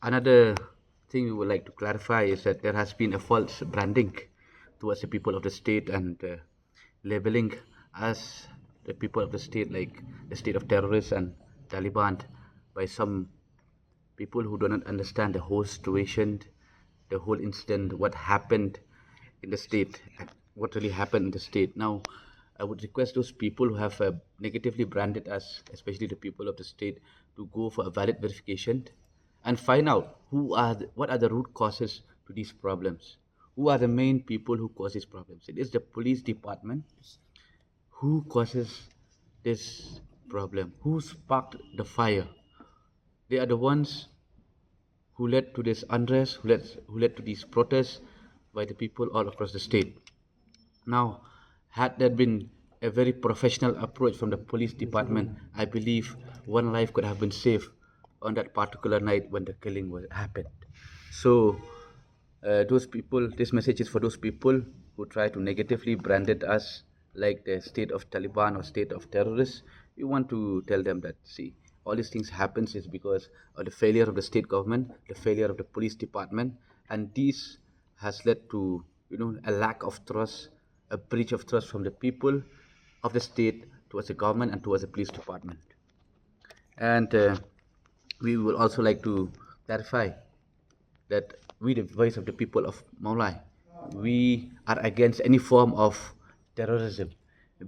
Another thing we would like to clarify is that there has been a false branding towards the people of the state and labeling as the people of the state like the state of terrorists and Taliban by some people who do not understand the whole situation, the whole incident, what happened in the state, and what really happened in the state. Now, I would request those people who have negatively branded us, especially the people of the state, to go for a valid verification and find out what are the root causes to these problems. Who are the main people who cause these problems? It is the police department who causes this problem, who sparked the fire. They are the ones who led to this unrest, who led to these protests by the people all across the state. Now, had there been a very professional approach from the police department, I believe one life could have been saved on that particular night when the killing happened. So, those people, this message is for those people who try to negatively branded us like the state of Taliban or state of terrorists. We want to tell them that, see, all these things happens is because of the failure of the state government, the failure of the police department, and this has led to a lack of trust, a breach of trust from the people of the state towards the government and towards the police department. And we would also like to clarify that we, the voice of the people of Maulai, we are against any form of terrorism,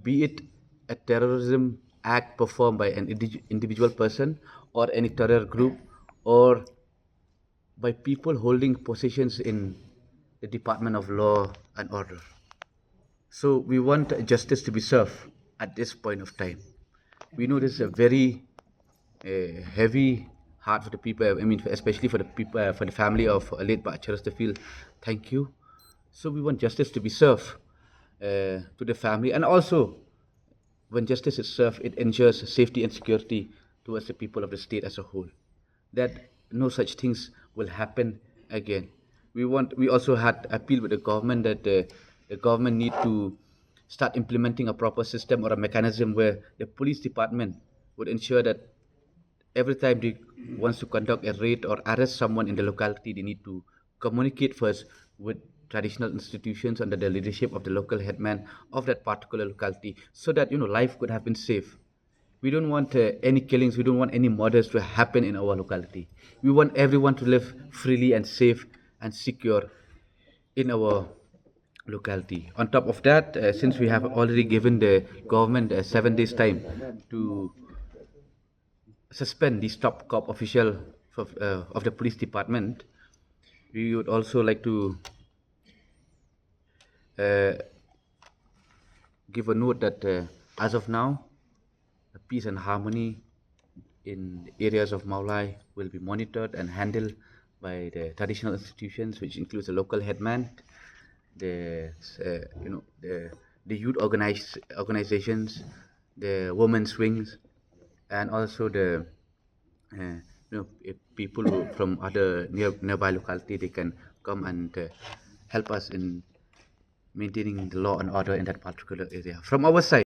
be it a terrorism act performed by an individual person or any terror group or by people holding positions in the Department of Law and Order. So we want justice to be served at this point of time. We know this is a very heavy heart for the people. I mean, especially for the people, for the family of late Bachar to feel thank you. So we want justice to be served to the family, and also when justice is served, it ensures safety and security towards the people of the state as a whole. That no such things will happen again. We also had appeal with the government that the government need to start implementing a proper system or a mechanism where the police department would ensure that every time they wants to conduct a raid or arrest someone in the locality, they need to communicate first with traditional institutions under the leadership of the local headman of that particular locality, so that life could have been safe. We don't want any killings. We don't want any murders to happen in our locality. We want everyone to live freely and safe and secure in our locality. On top of that, since we have already given the government 7 days time to suspend the top cop official of the police department, we would also like to give a note that as of now, peace and harmony in areas of Maulai will be monitored and handled by the traditional institutions, which includes the local headman, the the youth organizations, the women's wings, and also the people from other nearby locality. They can come and help us in maintaining the law and order in that particular area. From our side,